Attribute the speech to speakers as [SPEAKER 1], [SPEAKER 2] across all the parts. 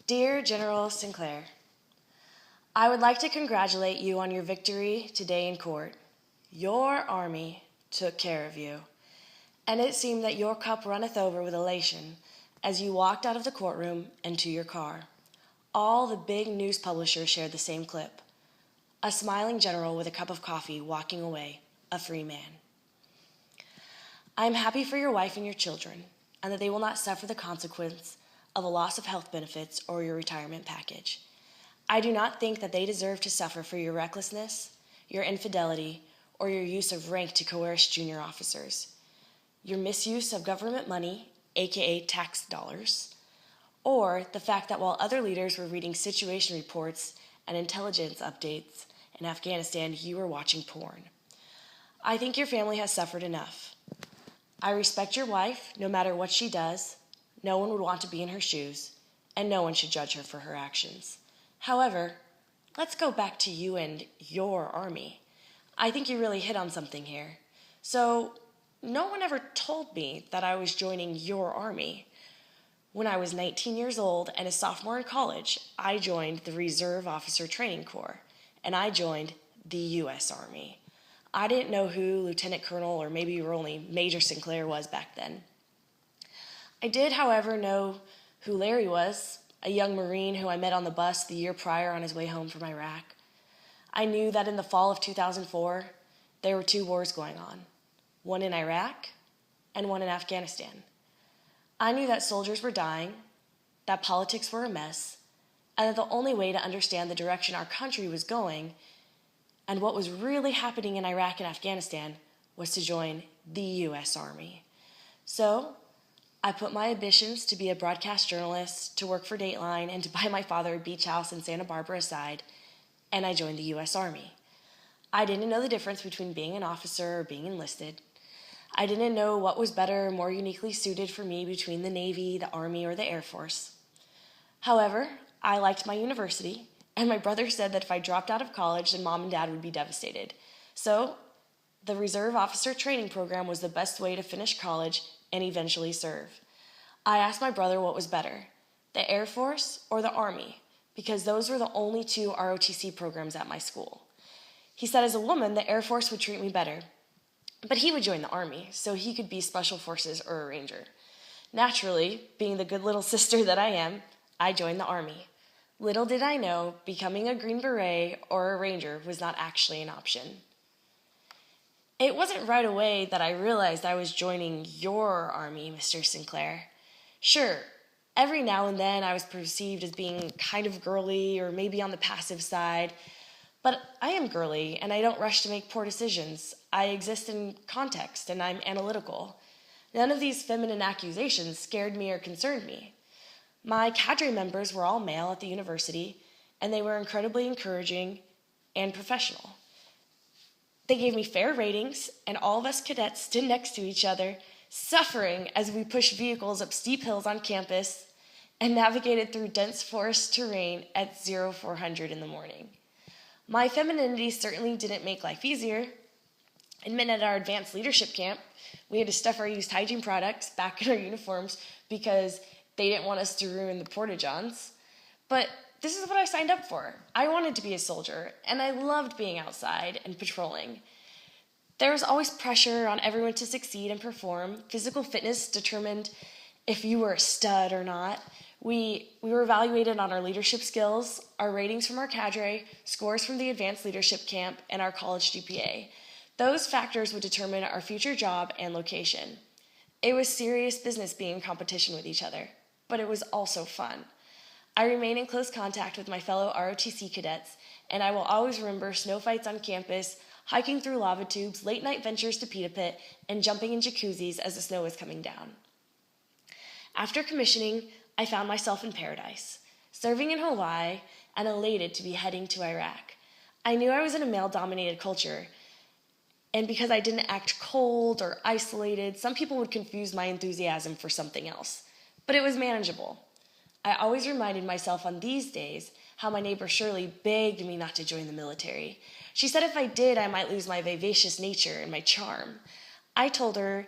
[SPEAKER 1] Dear General Sinclair, I would like to congratulate you on your victory today in court. Your army took care of you, and it seemed that your cup runneth over with elation as you walked out of the courtroom and to your car. All the big news publishers shared the same clip. A smiling general with a cup of coffee walking away, a free man. I am happy for your wife and your children, and that they will not suffer the consequence of a loss of health benefits or your retirement package. I do not think that they deserve to suffer for your recklessness, your infidelity, or your use of rank to coerce junior officers, your misuse of government money, aka tax dollars, or the fact that while other leaders were reading situation reports and intelligence updates in Afghanistan, you were watching porn. I think your family has suffered enough. I respect your wife, no matter what she does. No one would want to be in her shoes, and no one should judge her for her actions. However, let's go back to you and your army. I think you really hit on something here. So, no one ever told me that I was joining your army. When I was 19 years old and a sophomore in college, I joined the Reserve Officer Training Corps, and I joined the U.S. Army. I didn't know who Lieutenant Colonel or maybe only Major Sinclair was back then. I did, however, know who Larry was, a young Marine who I met on the bus the year prior on his way home from Iraq. I knew that in the fall of 2004, there were two wars going on, one in Iraq and one in Afghanistan. I knew that soldiers were dying, that politics were a mess, and that the only way to understand the direction our country was going and what was really happening in Iraq and Afghanistan was to join the U.S. Army. So, I put my ambitions to be a broadcast journalist, to work for Dateline, and to buy my father a beach house in Santa Barbara aside, and I joined the U.S. Army. I didn't know the difference between being an officer or being enlisted. I didn't know what was better or more uniquely suited for me between the Navy, the Army, or the Air Force. However, I liked my university, and my brother said that if I dropped out of college, then Mom and Dad would be devastated. So, the Reserve Officer Training Program was the best way to finish college and eventually serve. I asked my brother what was better, the Air Force or the Army, because those were the only two ROTC programs at my school. He said as a woman, the Air Force would treat me better, but he would join the Army, so he could be Special Forces or a Ranger. Naturally, being the good little sister that I am, I joined the Army. Little did I know, becoming a Green Beret or a Ranger was not actually an option. It wasn't right away that I realized I was joining your army, Mr. Sinclair. Sure, every now and then I was perceived as being kind of girly or maybe on the passive side, but I am girly and I don't rush to make poor decisions. I exist in context and I'm analytical. None of these feminine accusations scared me or concerned me. My cadre members were all male at the university, and they were incredibly encouraging and professional. They gave me fair ratings, and all of us cadets stood next to each other, suffering as we pushed vehicles up steep hills on campus and navigated through dense forest terrain at 0400 in the morning. My femininity certainly didn't make life easier. It meant at our advanced leadership camp, we had to stuff our used hygiene products back in our uniforms because they didn't want us to ruin the porta-johns. But this is what I signed up for. I wanted to be a soldier, and I loved being outside and patrolling. There was always pressure on everyone to succeed and perform. Physical fitness determined if you were a stud or not. We were evaluated on our leadership skills, our ratings from our cadre, scores from the advanced leadership camp, and our college GPA. Those factors would determine our future job and location. It was serious business being in competition with each other, but it was also fun. I remain in close contact with my fellow ROTC cadets, and I will always remember snow fights on campus, hiking through lava tubes, late-night ventures to Pita Pit, and jumping in jacuzzis as the snow was coming down. After commissioning, I found myself in paradise, serving in Hawaii and elated to be heading to Iraq. I knew I was in a male-dominated culture, and because I didn't act cold or isolated, some people would confuse my enthusiasm for something else. But it was manageable. I always reminded myself on these days how my neighbor Shirley begged me not to join the military. She said if I did, I might lose my vivacious nature and my charm. I told her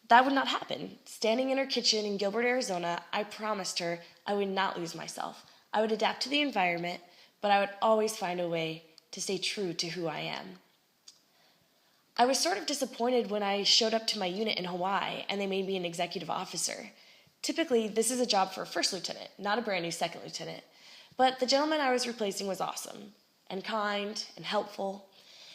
[SPEAKER 1] that would not happen. Standing in her kitchen in Gilbert, Arizona, I promised her I would not lose myself. I would adapt to the environment, but I would always find a way to stay true to who I am. I was sort of disappointed when I showed up to my unit in Hawaii and they made me an executive officer. Typically, this is a job for a first lieutenant, not a brand new second lieutenant. But the gentleman I was replacing was awesome and kind and helpful.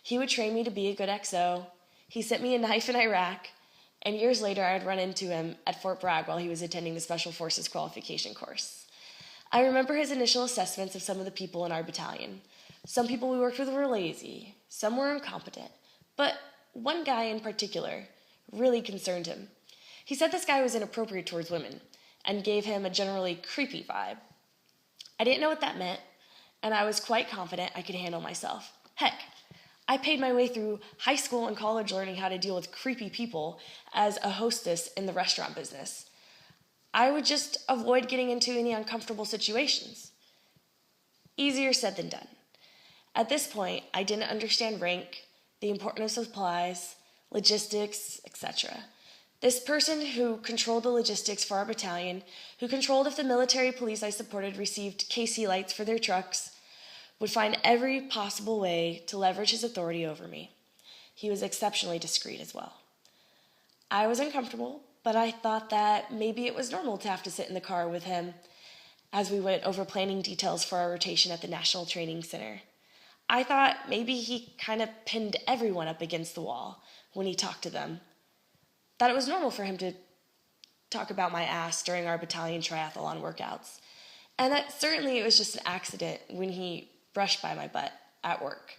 [SPEAKER 1] He would train me to be a good XO. He sent me a knife in Iraq, and years later I would run into him at Fort Bragg while he was attending the Special Forces qualification course. I remember his initial assessments of some of the people in our battalion. Some people we worked with were lazy, some were incompetent, but one guy in particular really concerned him. He said this guy was inappropriate towards women and gave him a generally creepy vibe. I didn't know what that meant, and I was quite confident I could handle myself. Heck, I paid my way through high school and college learning how to deal with creepy people as a hostess in the restaurant business. I would just avoid getting into any uncomfortable situations. Easier said than done. At this point, I didn't understand rank, the importance of supplies, logistics, etc. This person who controlled the logistics for our battalion, who controlled if the military police I supported received KC lights for their trucks, would find every possible way to leverage his authority over me. He was exceptionally discreet as well. I was uncomfortable, but I thought that maybe it was normal to have to sit in the car with him as we went over planning details for our rotation at the National Training Center. I thought maybe he kind of pinned everyone up against the wall when he talked to them. That it was normal for him to talk about my ass during our battalion triathlon workouts. And that certainly it was just an accident when he brushed by my butt at work.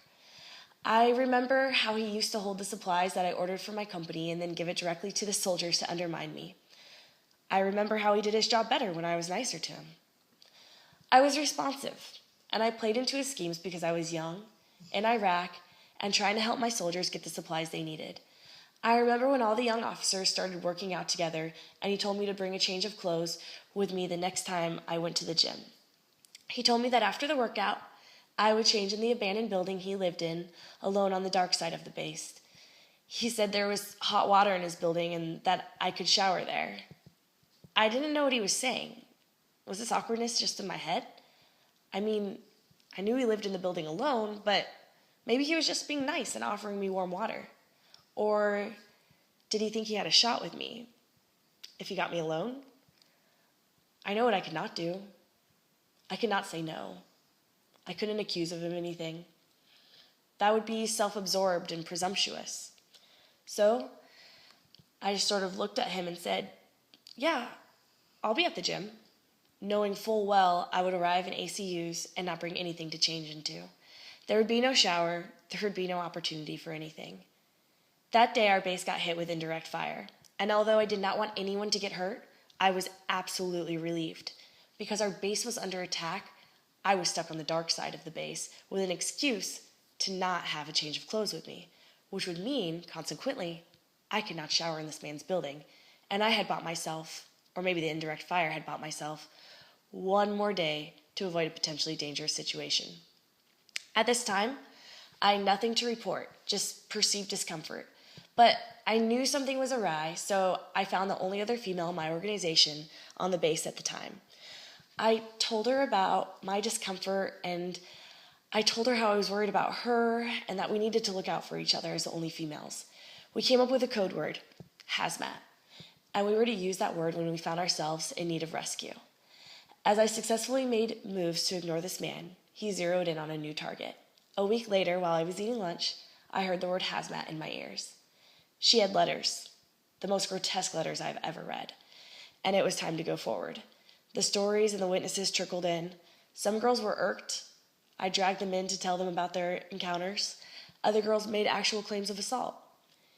[SPEAKER 1] I remember how he used to hold the supplies that I ordered for my company and then give it directly to the soldiers to undermine me. I remember how he did his job better when I was nicer to him. I was responsive, and I played into his schemes because I was young, in Iraq, and trying to help my soldiers get the supplies they needed. I remember when all the young officers started working out together, and he told me to bring a change of clothes with me the next time I went to the gym. He told me that after the workout, I would change in the abandoned building he lived in, alone on the dark side of the base. He said there was hot water in his building and that I could shower there. I didn't know what he was saying. Was this awkwardness just in my head? I mean, I knew he lived in the building alone, but maybe he was just being nice and offering me warm water. Or did he think he had a shot with me if he got me alone? I know what I could not do. I could not say no. I couldn't accuse him of anything. That would be self-absorbed and presumptuous. So I just sort of looked at him and said, yeah, I'll be at the gym, knowing full well I would arrive in ACUs and not bring anything to change into. There would be no shower. There would be no opportunity for anything. That day, our base got hit with indirect fire. And although I did not want anyone to get hurt, I was absolutely relieved. Because our base was under attack, I was stuck on the dark side of the base with an excuse to not have a change of clothes with me, which would mean, consequently, I could not shower in this man's building. And I had bought myself, or maybe the indirect fire had bought myself, one more day to avoid a potentially dangerous situation. At this time, I had nothing to report, just perceived discomfort. But I knew something was awry, so I found the only other female in my organization on the base at the time. I told her about my discomfort, and I told her how I was worried about her and that we needed to look out for each other as the only females. We came up with a code word, hazmat, and we were to use that word when we found ourselves in need of rescue. As I successfully made moves to ignore this man, he zeroed in on a new target. A week later, while I was eating lunch, I heard the word hazmat in my ears. She had letters, the most grotesque letters I've ever read, and it was time to go forward. The stories and the witnesses trickled in. Some girls were irked. I dragged them in to tell them about their encounters. Other girls made actual claims of assault.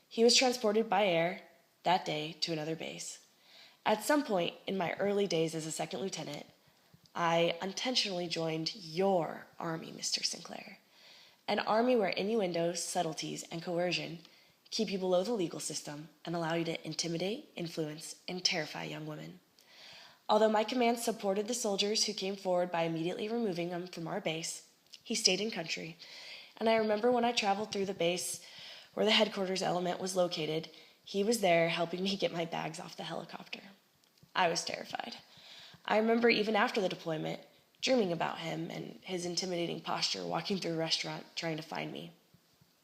[SPEAKER 1] He was transported by air that day to another base. At some point in my early days as a second lieutenant, I unintentionally joined your army, Mr. Sinclair. An army where innuendos, subtleties, and coercion keep you below the legal system and allow you to intimidate, influence, and terrify young women. Although my command supported the soldiers who came forward by immediately removing them from our base, he stayed in country. And I remember when I traveled through the base where the headquarters element was located, he was there helping me get my bags off the helicopter. I was terrified. I remember even after the deployment, dreaming about him and his intimidating posture walking through a restaurant trying to find me.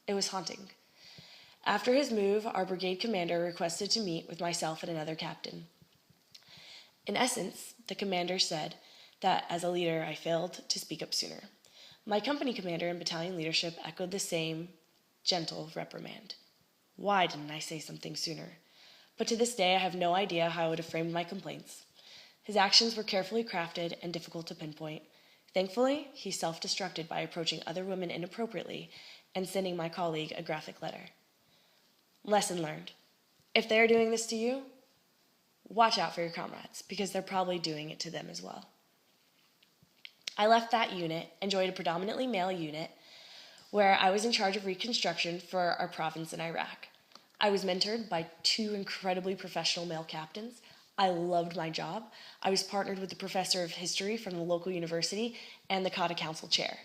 [SPEAKER 1] It was haunting. After his move, our brigade commander requested to meet with myself and another captain. In essence, the commander said that as a leader, I failed to speak up sooner. My company commander and battalion leadership echoed the same gentle reprimand. Why didn't I say something sooner? But to this day, I have no idea how I would have framed my complaints. His actions were carefully crafted and difficult to pinpoint. Thankfully, he self-destructed by approaching other women inappropriately and sending my colleague a graphic letter. Lesson learned. If they're doing this to you, watch out for your comrades, because they're probably doing it to them as well. I left that unit and joined a predominantly male unit where I was in charge of reconstruction for our province in Iraq. I was mentored by 2 incredibly professional male captains. I loved my job. I was partnered with the professor of history from the local university and the Kata Council chair.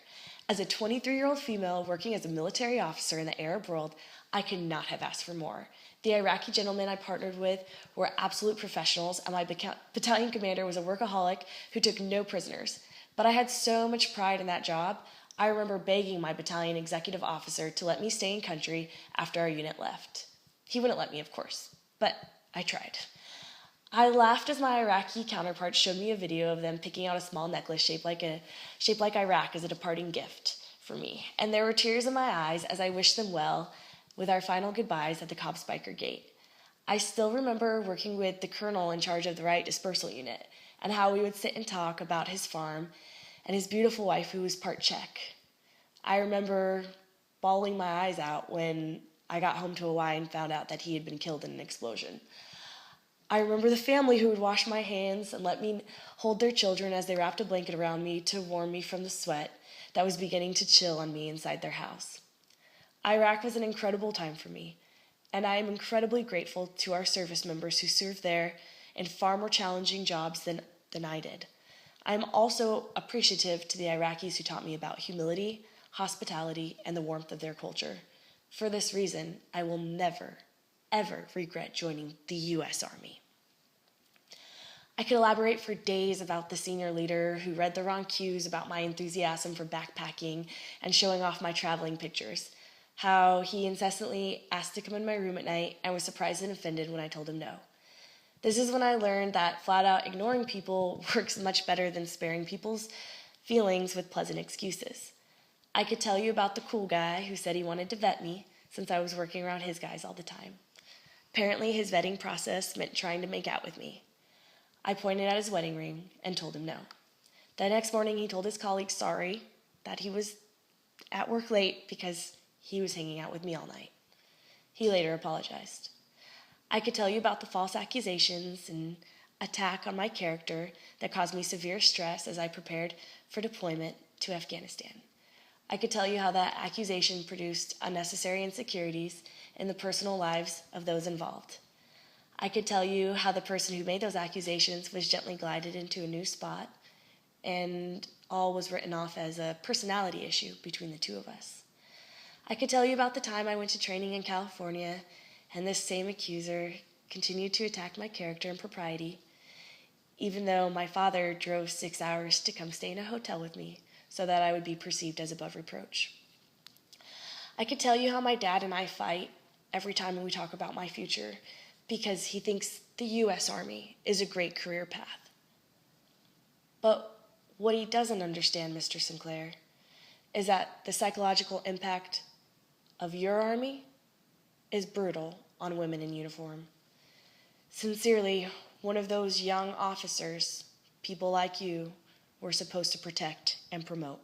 [SPEAKER 1] As a 23-year-old female working as a military officer in the Arab world, I could not have asked for more. The Iraqi gentlemen I partnered with were absolute professionals, and my battalion commander was a workaholic who took no prisoners. But I had so much pride in that job, I remember begging my battalion executive officer to let me stay in country after our unit left. He wouldn't let me, of course, but I tried. I laughed as my Iraqi counterparts showed me a video of them picking out a small necklace shaped like Iraq as a departing gift for me, and there were tears in my eyes as I wished them well with our final goodbyes at the Cobb Spiker Gate. I still remember working with the colonel in charge of the riot dispersal unit and how we would sit and talk about his farm and his beautiful wife who was part Czech. I remember bawling my eyes out when I got home to Hawaii and found out that he had been killed in an explosion. I remember the family who would wash my hands and let me hold their children as they wrapped a blanket around me to warm me from the sweat that was beginning to chill on me inside their house. Iraq was an incredible time for me, and I am incredibly grateful to our service members who served there in far more challenging jobs than I did. I am also appreciative to the Iraqis who taught me about humility, hospitality, and the warmth of their culture. For this reason, I will never, ever regret joining the U.S. Army. I could elaborate for days about the senior leader who read the wrong cues about my enthusiasm for backpacking and showing off my traveling pictures, how he incessantly asked to come in my room at night and was surprised and offended when I told him no. This is when I learned that flat-out ignoring people works much better than sparing people's feelings with pleasant excuses. I could tell you about the cool guy who said he wanted to vet me since I was working around his guys all the time. Apparently, his vetting process meant trying to make out with me. I pointed at his wedding ring and told him no. The next morning, he told his colleagues sorry that he was at work late because he was hanging out with me all night. He later apologized. I could tell you about the false accusations and attack on my character that caused me severe stress as I prepared for deployment to Afghanistan. I could tell you how that accusation produced unnecessary insecurities in the personal lives of those involved. I could tell you how the person who made those accusations was gently glided into a new spot, and all was written off as a personality issue between the two of us. I could tell you about the time I went to training in California, and this same accuser continued to attack my character and propriety, even though my father drove 6 hours to come stay in a hotel with me so that I would be perceived as above reproach. I could tell you how my dad and I fight every time we talk about my future because he thinks the U.S. Army is a great career path. But what he doesn't understand, Mr. Sinclair, is that the psychological impact of your army is brutal on women in uniform. Sincerely, one of those young officers people like you were supposed to protect and promote.